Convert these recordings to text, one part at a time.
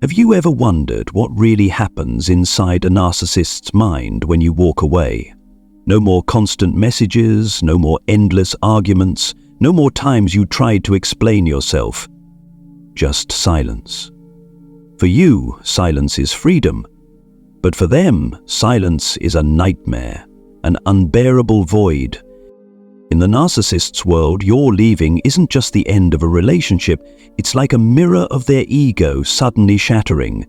Have you ever wondered what really happens inside a narcissist's mind when you walk away? No more constant messages, no more endless arguments, no more times you tried to explain yourself. Just silence. For you, silence is freedom. But for them, silence is a nightmare, an unbearable void. In the narcissist's world, your leaving isn't just the end of a relationship, it's like a mirror of their ego suddenly shattering.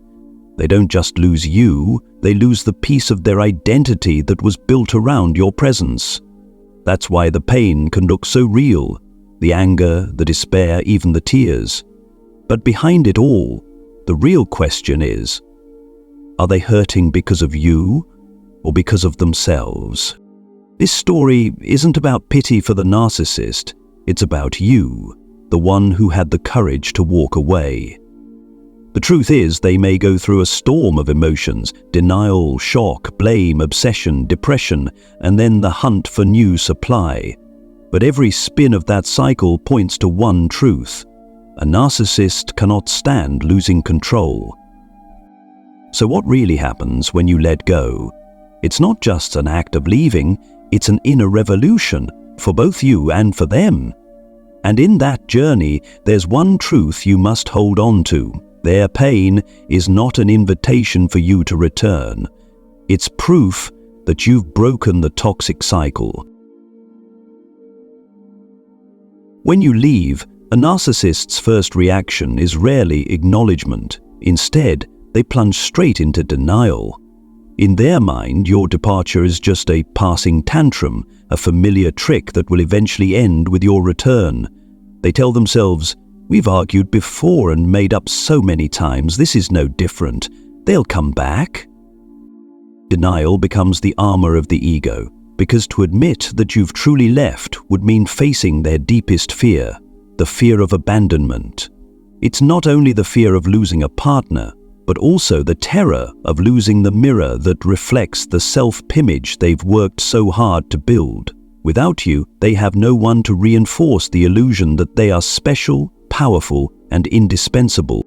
They don't just lose you, they lose the piece of their identity that was built around your presence. That's why the pain can look so real, the anger, the despair, even the tears. But behind it all, the real question is, are they hurting because of you or because of themselves? This story isn't about pity for the narcissist, it's about you, the one who had the courage to walk away. The truth is, they may go through a storm of emotions: denial, shock, blame, obsession, depression, and then the hunt for new supply. But every spin of that cycle points to one truth: a narcissist cannot stand losing control. So what really happens when you let go? It's not just an act of leaving, it's an inner revolution for both you and for them. And in that journey, there's one truth you must hold on to. Their pain is not an invitation for you to return. It's proof that you've broken the toxic cycle. When you leave, a narcissist's first reaction is rarely acknowledgement. Instead, they plunge straight into denial. In their mind, your departure is just a passing tantrum, a familiar trick that will eventually end with your return. They tell themselves, "We've argued before and made up so many times, this is no different. They'll come back." Denial becomes the armor of the ego, because to admit that you've truly left would mean facing their deepest fear, the fear of abandonment. It's not only the fear of losing a partner, but also the terror of losing the mirror that reflects the self-image they've worked so hard to build. Without you, they have no one to reinforce the illusion that they are special, powerful, and indispensable.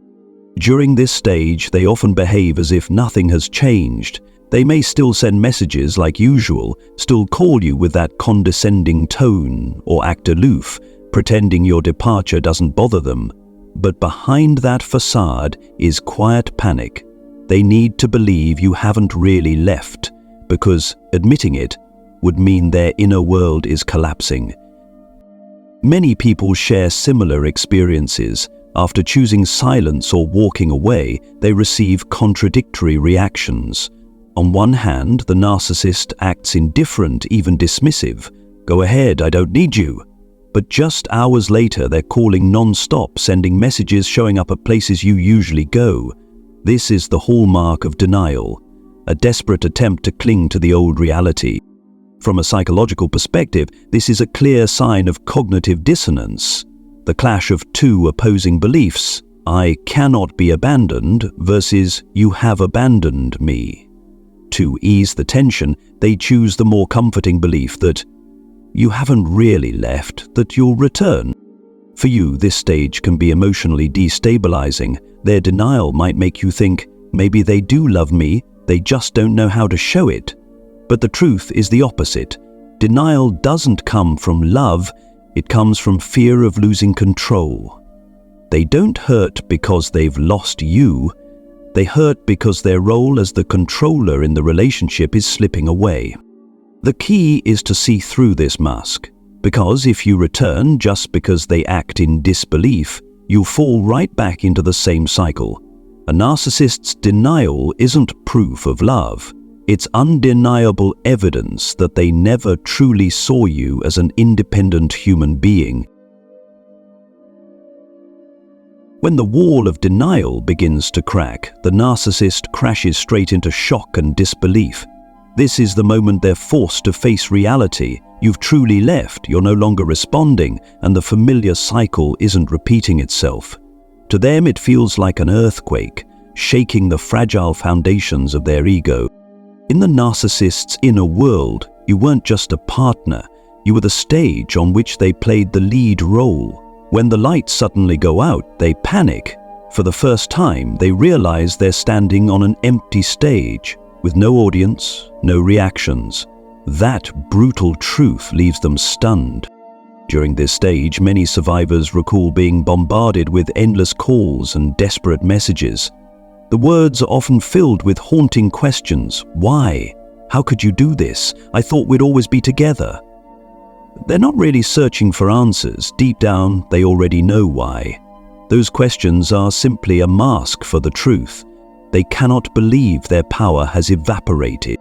During this stage, they often behave as if nothing has changed. They may still send messages like usual, still call you with that condescending tone, or act aloof, pretending your departure doesn't bother them. But behind that facade is quiet panic. They need to believe you haven't really left, because admitting it would mean their inner world is collapsing. Many people share similar experiences. After choosing silence or walking away, they receive contradictory reactions. On one hand, the narcissist acts indifferent, even dismissive. "Go ahead, I don't need you." But just hours later, they're calling non-stop, sending messages, showing up at places you usually go. This is the hallmark of denial, a desperate attempt to cling to the old reality. From a psychological perspective, this is a clear sign of cognitive dissonance, the clash of two opposing beliefs: "I cannot be abandoned" versus "you have abandoned me." To ease the tension, they choose the more comforting belief that you haven't really left, that you'll return. For you, this stage can be emotionally destabilizing. Their denial might make you think, maybe they do love me, they just don't know how to show it. But the truth is the opposite. Denial doesn't come from love, it comes from fear of losing control. They don't hurt because they've lost you, they hurt because their role as the controller in the relationship is slipping away. The key is to see through this mask, because if you return just because they act in disbelief, you'll fall right back into the same cycle. A narcissist's denial isn't proof of love. It's undeniable evidence that they never truly saw you as an independent human being. When the wall of denial begins to crack, the narcissist crashes straight into shock and disbelief. This is the moment they're forced to face reality. You've truly left, you're no longer responding, and the familiar cycle isn't repeating itself. To them, it feels like an earthquake, shaking the fragile foundations of their ego. In the narcissist's inner world, you weren't just a partner, you were the stage on which they played the lead role. When the lights suddenly go out, they panic. For the first time, they realize they're standing on an empty stage, with no audience, no reactions. That brutal truth leaves them stunned. During this stage, many survivors recall being bombarded with endless calls and desperate messages. The words are often filled with haunting questions. Why? How could you do this? I thought we'd always be together. They're not really searching for answers. Deep down, they already know why. Those questions are simply a mask for the truth. They cannot believe their power has evaporated.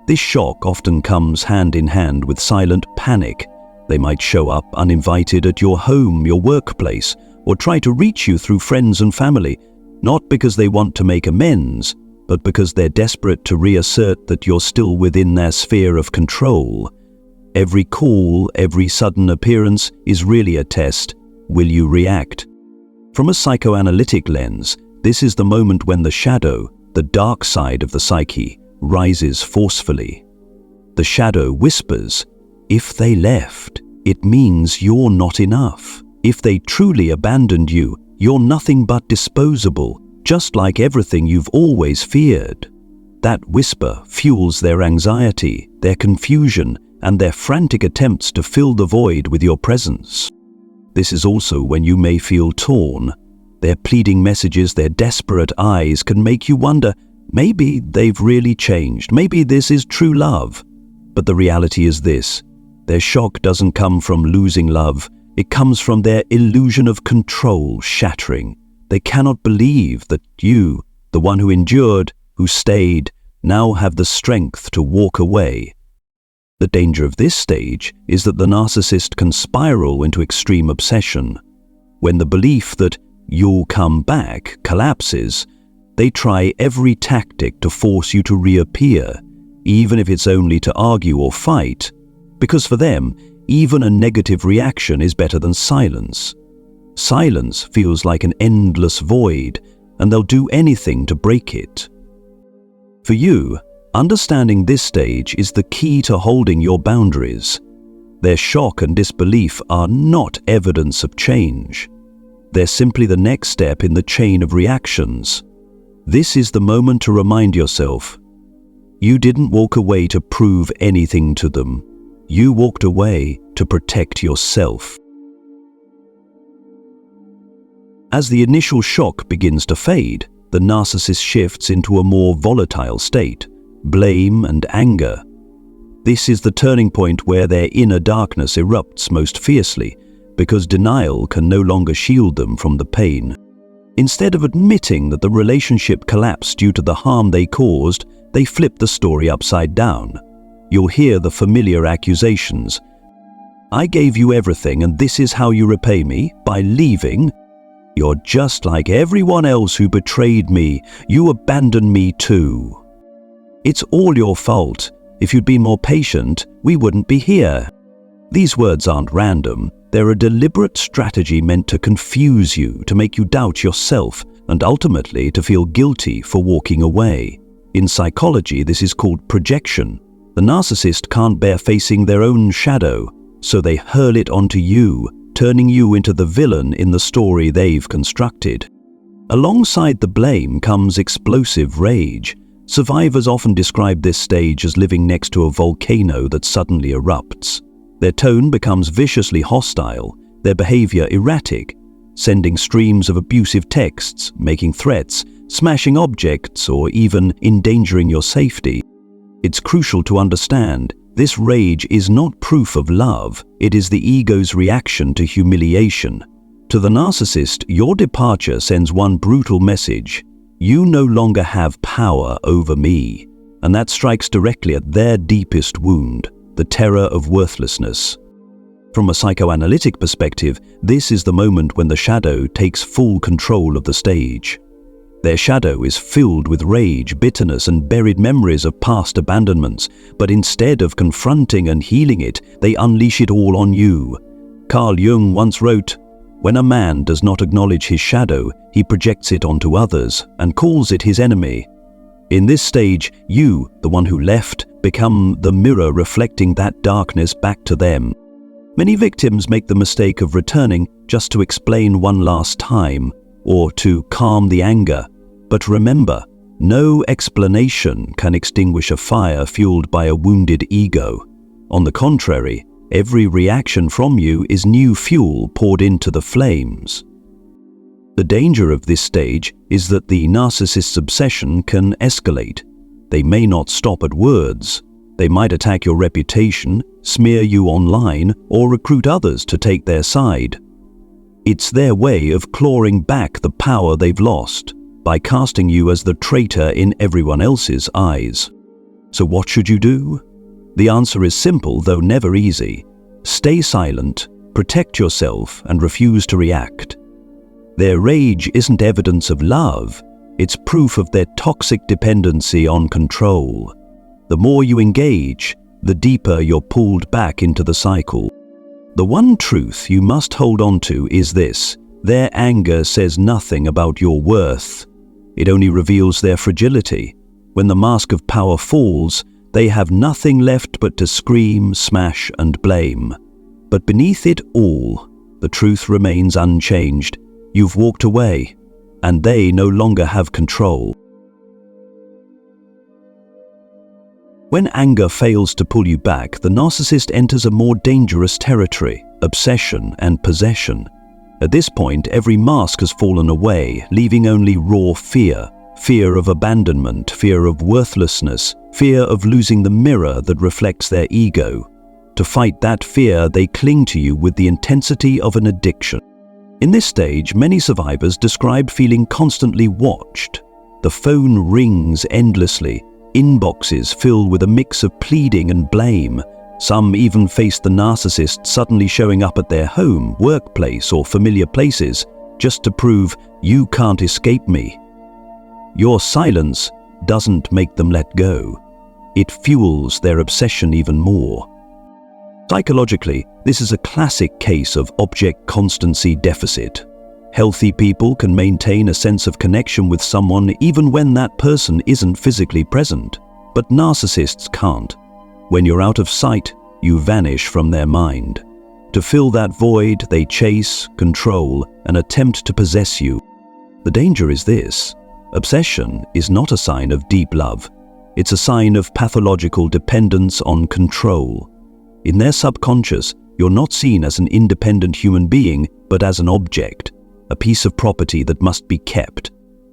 This shock often comes hand in hand with silent panic. They might show up uninvited at your home, your workplace, or try to reach you through friends and family, not because they want to make amends, but because they're desperate to reassert that you're still within their sphere of control. Every call, every sudden appearance is really a test. Will you react? From a psychoanalytic lens, this is the moment when the shadow, the dark side of the psyche, rises forcefully. The shadow whispers, if they left, it means you're not enough. If they truly abandoned you, you're nothing but disposable, just like everything you've always feared. That whisper fuels their anxiety, their confusion, and their frantic attempts to fill the void with your presence. This is also when you may feel torn. Their pleading messages, their desperate eyes can make you wonder, maybe they've really changed, maybe this is true love. But the reality is this, their shock doesn't come from losing love, it comes from their illusion of control shattering. They cannot believe that you, the one who endured, who stayed, now have the strength to walk away. The danger of this stage is that the narcissist can spiral into extreme obsession. When the belief that you'll come back collapses, they try every tactic to force you to reappear, even if it's only to argue or fight, because for them, even a negative reaction is better than silence. Silence feels like an endless void, and they'll do anything to break it. For you, understanding this stage is the key to holding your boundaries. Their shock and disbelief are not evidence of change. They're simply the next step in the chain of reactions. This is the moment to remind yourself, you didn't walk away to prove anything to them. You walked away to protect yourself. As the initial shock begins to fade, the narcissist shifts into a more volatile state, blame and anger. This is the turning point where their inner darkness erupts most fiercely, because denial can no longer shield them from the pain. Instead of admitting that the relationship collapsed due to the harm they caused, they flip the story upside down. You'll hear the familiar accusations. I gave you everything and this is how you repay me, by leaving? You're just like everyone else who betrayed me. You abandoned me too. It's all your fault. If you'd been more patient, we wouldn't be here. These words aren't random. They're a deliberate strategy meant to confuse you, to make you doubt yourself, and ultimately to feel guilty for walking away. In psychology, this is called projection. The narcissist can't bear facing their own shadow, so they hurl it onto you, turning you into the villain in the story they've constructed. Alongside the blame comes explosive rage. Survivors often describe this stage as living next to a volcano that suddenly erupts. Their tone becomes viciously hostile, their behavior erratic, sending streams of abusive texts, making threats, smashing objects, or even endangering your safety. It's crucial to understand, this rage is not proof of love, it is the ego's reaction to humiliation. To the narcissist, your departure sends one brutal message: you no longer have power over me. And that strikes directly at their deepest wound, the terror of worthlessness. From a psychoanalytic perspective, this is the moment when the shadow takes full control of the stage. Their shadow is filled with rage, bitterness, and buried memories of past abandonments, but instead of confronting and healing it, they unleash it all on you. Carl Jung once wrote, "When a man does not acknowledge his shadow, he projects it onto others and calls it his enemy." In this stage, you, the one who left, become the mirror reflecting that darkness back to them. Many victims make the mistake of returning just to explain one last time, or to calm the anger. But remember, no explanation can extinguish a fire fueled by a wounded ego. On the contrary, every reaction from you is new fuel poured into the flames. The danger of this stage is that the narcissist's obsession can escalate. They may not stop at words. They might attack your reputation, smear you online, or recruit others to take their side. It's their way of clawing back the power they've lost by casting you as the traitor in everyone else's eyes. So what should you do? The answer is simple, though never easy. Stay silent, protect yourself, and refuse to react. Their rage isn't evidence of love, it's proof of their toxic dependency on control. The more you engage, the deeper you're pulled back into the cycle. The one truth you must hold on to is this: their anger says nothing about your worth. It only reveals their fragility. When the mask of power falls, they have nothing left but to scream, smash, and blame. But beneath it all, the truth remains unchanged. You've walked away, and they no longer have control. When anger fails to pull you back, the narcissist enters a more dangerous territory: obsession and possession. At this point, every mask has fallen away, leaving only raw fear. Fear of abandonment, fear of worthlessness, fear of losing the mirror that reflects their ego. To fight that fear, they cling to you with the intensity of an addiction. In this stage, many survivors describe feeling constantly watched. The phone rings endlessly. Inboxes fill with a mix of pleading and blame. Some even face the narcissist suddenly showing up at their home, workplace, or familiar places just to prove you can't escape me. Your silence doesn't make them let go. It fuels their obsession even more. Psychologically, this is a classic case of object constancy deficit. Healthy people can maintain a sense of connection with someone even when that person isn't physically present, but narcissists can't. When you're out of sight, you vanish from their mind. To fill that void, they chase, control, and attempt to possess you. The danger is this: obsession is not a sign of deep love. It's a sign of pathological dependence on control. In their subconscious, you're not seen as an independent human being, but as an object, a piece of property that must be kept.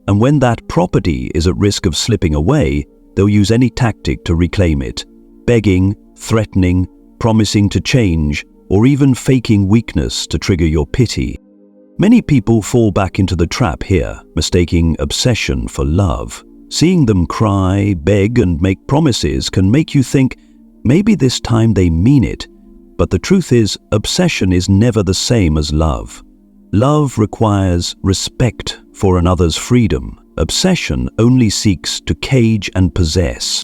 And when that property is at risk of slipping away, they'll use any tactic to reclaim it: begging, threatening, promising to change, or even faking weakness to trigger your pity. Many people fall back into the trap here, mistaking obsession for love. Seeing them cry, beg, and make promises can make you think, maybe this time they mean it. But the truth is, obsession is never the same as love. Love requires respect for another's freedom. Obsession only seeks to cage and possess.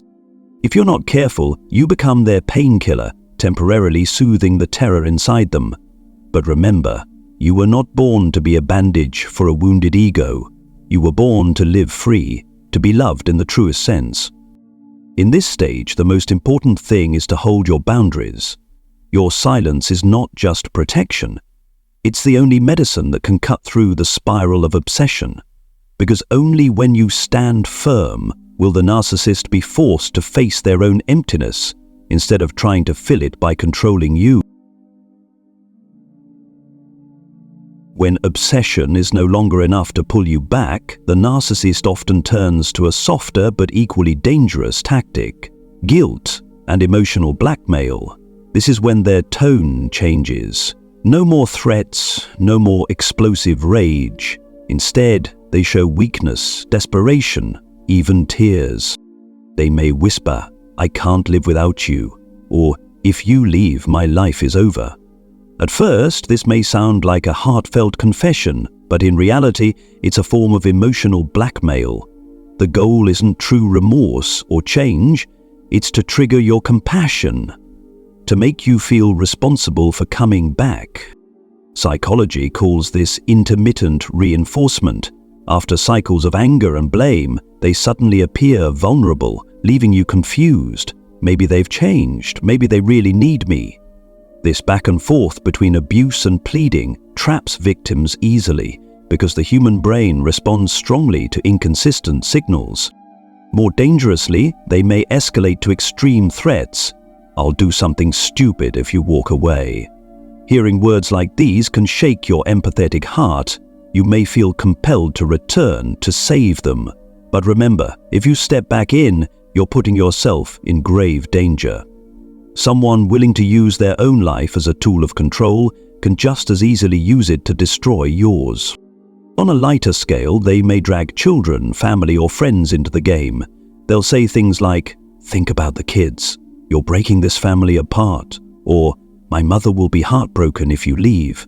If you're not careful, you become their painkiller, temporarily soothing the terror inside them. But remember, you were not born to be a bandage for a wounded ego. You were born to live free, to be loved in the truest sense. In this stage, the most important thing is to hold your boundaries. Your silence is not just protection. It's the only medicine that can cut through the spiral of obsession. Because only when you stand firm will the narcissist be forced to face their own emptiness instead of trying to fill it by controlling you. When obsession is no longer enough to pull you back, the narcissist often turns to a softer but equally dangerous tactic: guilt and emotional blackmail. This is when their tone changes. No more threats, no more explosive rage. Instead, they show weakness, desperation, even tears. They may whisper, "I can't live without you," or "If you leave, my life is over." At first, this may sound like a heartfelt confession, but in reality, it's a form of emotional blackmail. The goal isn't true remorse or change, it's to trigger your compassion, to make you feel responsible for coming back. Psychology calls this intermittent reinforcement. After cycles of anger and blame, they suddenly appear vulnerable, leaving you confused. Maybe they've changed, maybe they really need me. This back and forth between abuse and pleading traps victims easily, because the human brain responds strongly to inconsistent signals. More dangerously, they may escalate to extreme threats. "I'll do something stupid if you walk away." Hearing words like these can shake your empathetic heart. You may feel compelled to return to save them. But remember, if you step back in, you're putting yourself in grave danger. Someone willing to use their own life as a tool of control can just as easily use it to destroy yours. On a lighter scale, they may drag children, family, or friends into the game. They'll say things like, "Think about the kids. You're breaking this family apart." Or, "My mother will be heartbroken if you leave."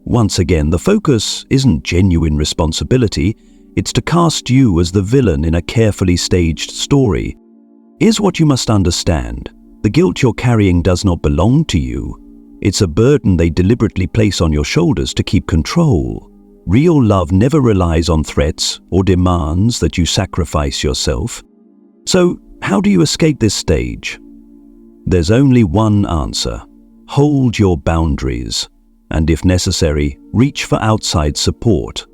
Once again, the focus isn't genuine responsibility. It's to cast you as the villain in a carefully staged story. Here's what you must understand. The guilt you're carrying does not belong to you. It's a burden they deliberately place on your shoulders to keep control. Real love never relies on threats or demands that you sacrifice yourself. So, how do you escape this stage? There's only one answer. Hold your boundaries, and if necessary, reach for outside support.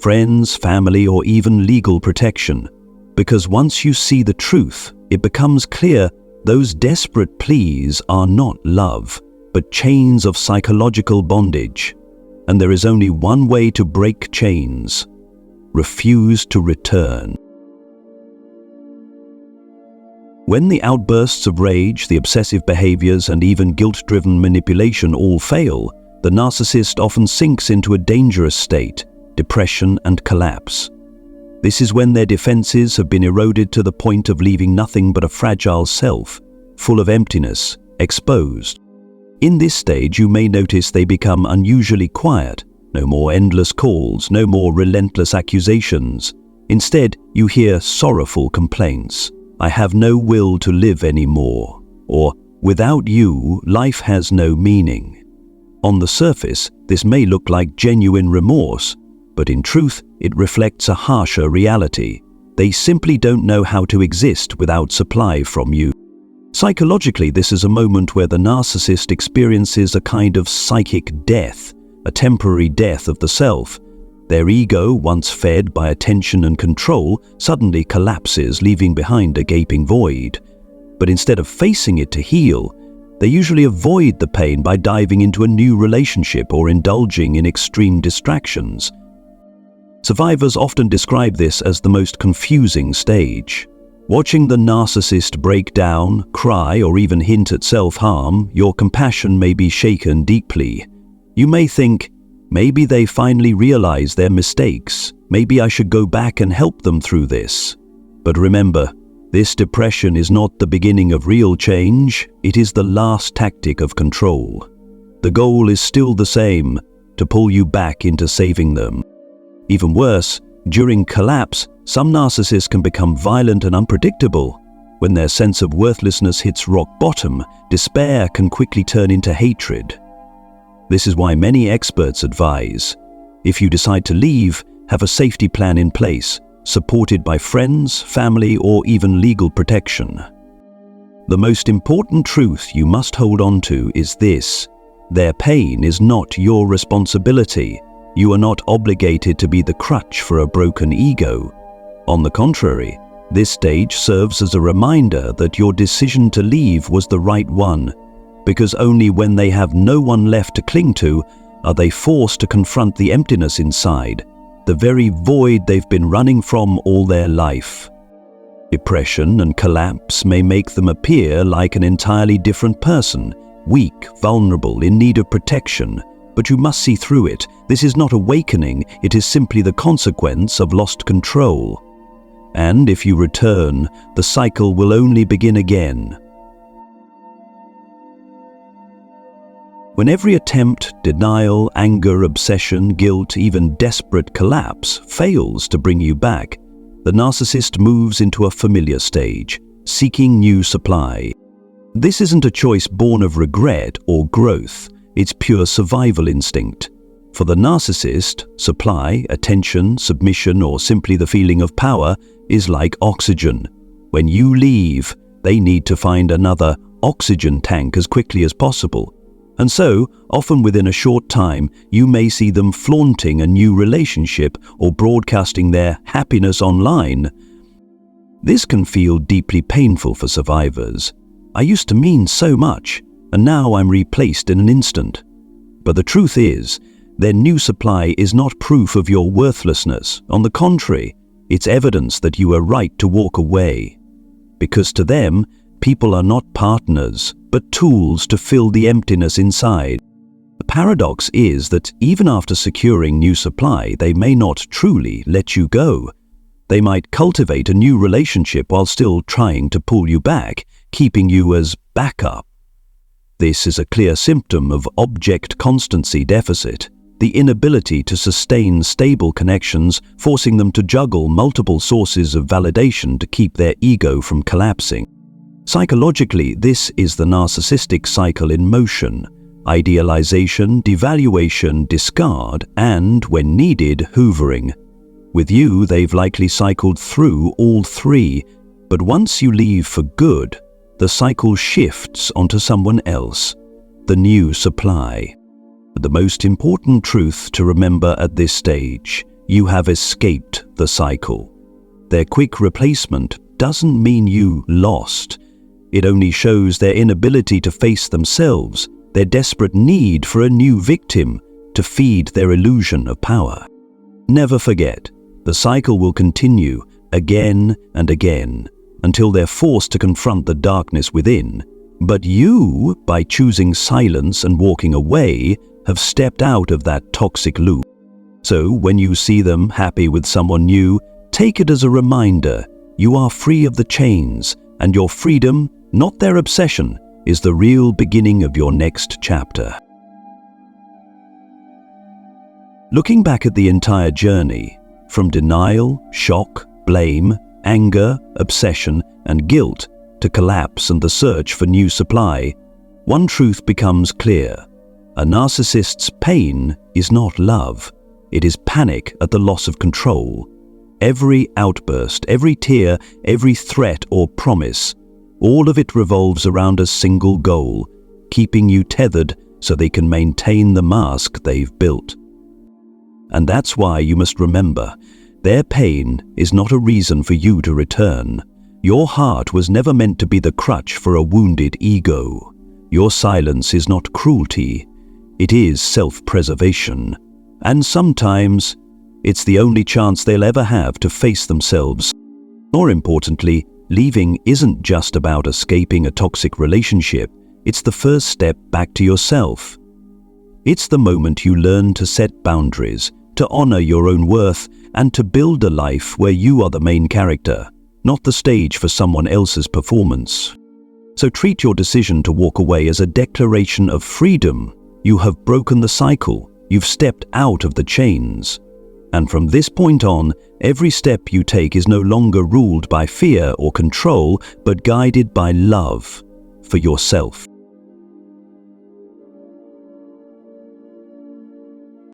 Friends, family, or even legal protection. Because once you see the truth, it becomes clear those desperate pleas are not love, but chains of psychological bondage. And there is only one way to break chains. Refuse to return. When the outbursts of rage, the obsessive behaviors, and even guilt-driven manipulation all fail, the narcissist often sinks into a dangerous state, depression and collapse. This is when their defenses have been eroded to the point of leaving nothing but a fragile self, full of emptiness, exposed. In this stage, you may notice they become unusually quiet. No more endless calls, no more relentless accusations. Instead, you hear sorrowful complaints. "I have no will to live anymore," or "Without you, life has no meaning." On the surface, this may look like genuine remorse, but in truth, it reflects a harsher reality. They simply don't know how to exist without supply from you. Psychologically, this is a moment where the narcissist experiences a kind of psychic death, a temporary death of the self. Their ego, once fed by attention and control, suddenly collapses, leaving behind a gaping void. But instead of facing it to heal, they usually avoid the pain by diving into a new relationship or indulging in extreme distractions. Survivors often describe this as the most confusing stage. Watching the narcissist break down, cry, or even hint at self-harm, your compassion may be shaken deeply. You may think, maybe they finally realize their mistakes. Maybe I should go back and help them through this. But remember, this depression is not the beginning of real change. It is the last tactic of control. The goal is still the same, to pull you back into saving them. Even worse, during collapse, some narcissists can become violent and unpredictable. When their sense of worthlessness hits rock bottom, despair can quickly turn into hatred. This is why many experts advise, if you decide to leave, have a safety plan in place, supported by friends, family, or even legal protection. The most important truth you must hold on to is this: their pain is not your responsibility. You are not obligated to be the crutch for a broken ego. On the contrary, this stage serves as a reminder that your decision to leave was the right one, because only when they have no one left to cling to are they forced to confront the emptiness inside, the very void they've been running from all their life. Depression and collapse may make them appear like an entirely different person, weak, vulnerable, in need of protection. But you must see through it. This is not awakening, it is simply the consequence of lost control. And if you return, the cycle will only begin again. When every attempt, denial, anger, obsession, guilt, even desperate collapse fails to bring you back, the narcissist moves into a familiar stage, seeking new supply. This isn't a choice born of regret or growth. It's pure survival instinct. For the narcissist, supply, attention, submission, or simply the feeling of power is like oxygen. When you leave, they need to find another oxygen tank as quickly as possible. And so, often within a short time, you may see them flaunting a new relationship or broadcasting their happiness online. This can feel deeply painful for survivors. I used to mean so much, and now I'm replaced in an instant. But the truth is, their new supply is not proof of your worthlessness. On the contrary, it's evidence that you are right to walk away. Because to them, people are not partners, but tools to fill the emptiness inside. The paradox is that even after securing new supply, they may not truly let you go. They might cultivate a new relationship while still trying to pull you back, keeping you as backup. This is a clear symptom of object constancy deficit, the inability to sustain stable connections, forcing them to juggle multiple sources of validation to keep their ego from collapsing. Psychologically, this is the narcissistic cycle in motion: idealization, devaluation, discard, and, when needed, hoovering. With you, they've likely cycled through all three, but once you leave for good, the cycle shifts onto someone else, the new supply. The most important truth to remember at this stage: you have escaped the cycle. Their quick replacement doesn't mean you lost. It only shows their inability to face themselves, their desperate need for a new victim to feed their illusion of power. Never forget, the cycle will continue again and again until they're forced to confront the darkness within. But you, by choosing silence and walking away, have stepped out of that toxic loop. So when you see them happy with someone new, take it as a reminder you are free of the chains, and your freedom, not their obsession, is the real beginning of your next chapter. Looking back at the entire journey, from denial, shock, blame, anger, obsession, and guilt, to collapse and the search for new supply, one truth becomes clear: a narcissist's pain is not love. It is panic at the loss of control. Every outburst, every tear, every threat or promise, all of it revolves around a single goal: keeping you tethered so they can maintain the mask they've built. And that's why you must remember, their pain is not a reason for you to return. Your heart was never meant to be the crutch for a wounded ego. Your silence is not cruelty. It is self-preservation. And sometimes, it's the only chance they'll ever have to face themselves. More importantly, leaving isn't just about escaping a toxic relationship. It's the first step back to yourself. It's the moment you learn to set boundaries, to honor your own worth, and to build a life where you are the main character, not the stage for someone else's performance. So treat your decision to walk away as a declaration of freedom. You have broken the cycle. You've stepped out of the chains. And from this point on, every step you take is no longer ruled by fear or control, but guided by love for yourself.